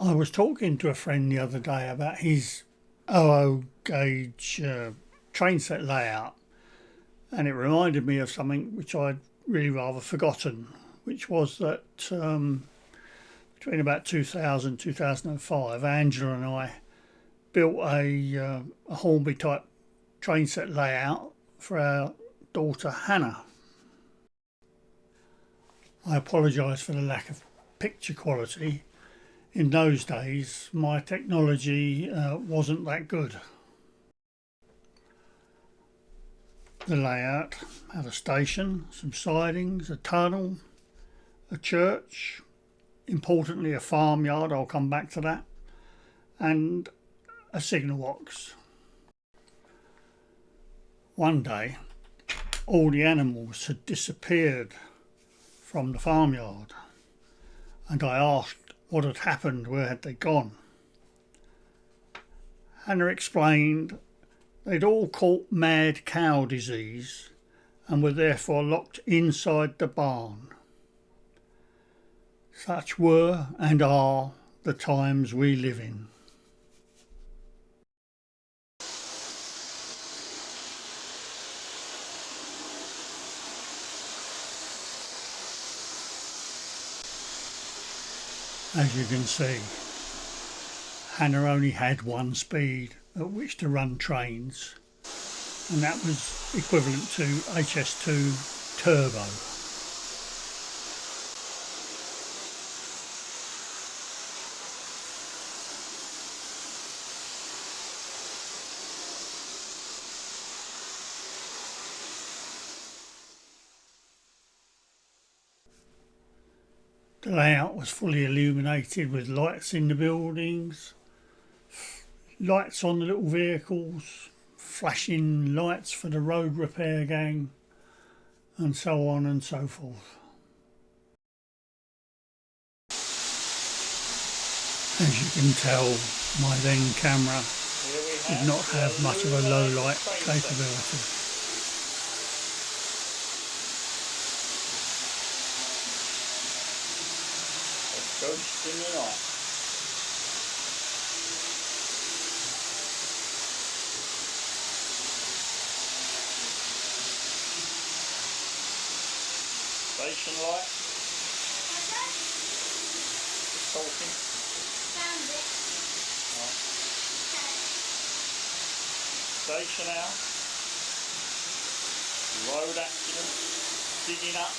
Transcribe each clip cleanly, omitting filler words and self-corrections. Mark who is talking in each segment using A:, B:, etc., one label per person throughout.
A: I was talking to a friend the other day about his 00 gauge train set layout, and it reminded me of something which I'd really rather forgotten, which was that between about 2000 and 2005, Angela and I built a Hornby type train set layout for our daughter Hannah. I apologise for the lack of picture quality. In those days, my technology wasn't that good. The layout had a station, some sidings, a tunnel, a church, importantly a farmyard, I'll come back to that, and a signal box. One day, all the animals had disappeared from the farmyard, and I asked what had happened, where had they gone. Hannah explained they'd all caught mad cow disease and were therefore locked inside the barn. Such were and are the times we live in. As you can see, Hannah only had one speed at which to run trains, and that was equivalent to HS2 turbo. The layout was fully illuminated with lights in the buildings, lights on the little vehicles, flashing lights for the road repair gang, and so on and so forth. As you can tell, my then camera did not have much of a low light capability.
B: Ghost in the night. Station light. Just talking.
C: Found it.
B: Right. Station house. Road accident. Digging up.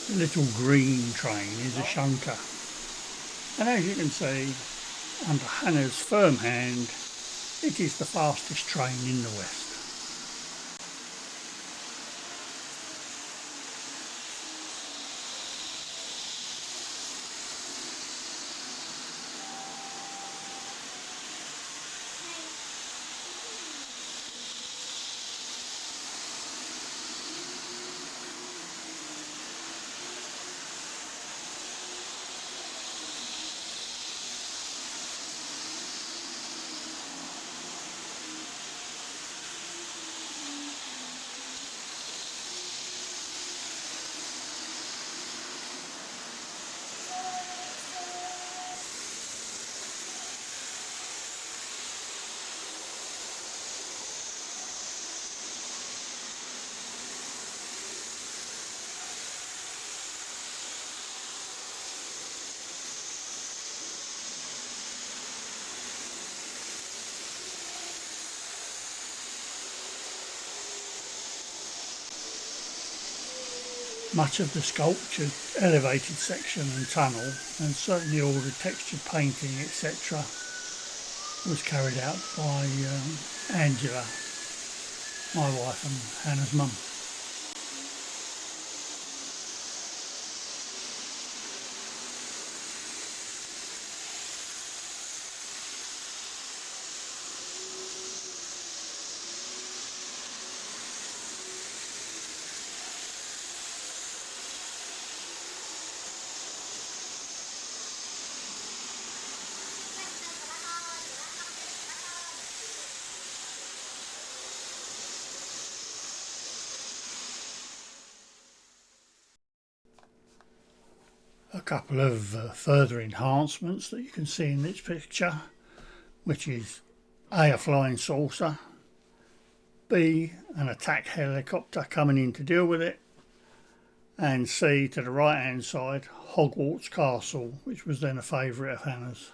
A: The little green train is a shunter, and as you can see, under Hannah's firm hand, it is the fastest train in the West. Much of the sculptured elevated section and tunnel, and certainly all the textured painting, etc., was carried out by Angela, my wife and Hannah's mum. A couple of further enhancements that you can see in this picture, which is A, a flying saucer, B, an attack helicopter coming in to deal with it, and C, to the right hand side, Hogwarts Castle, which was then a favourite of Hannah's.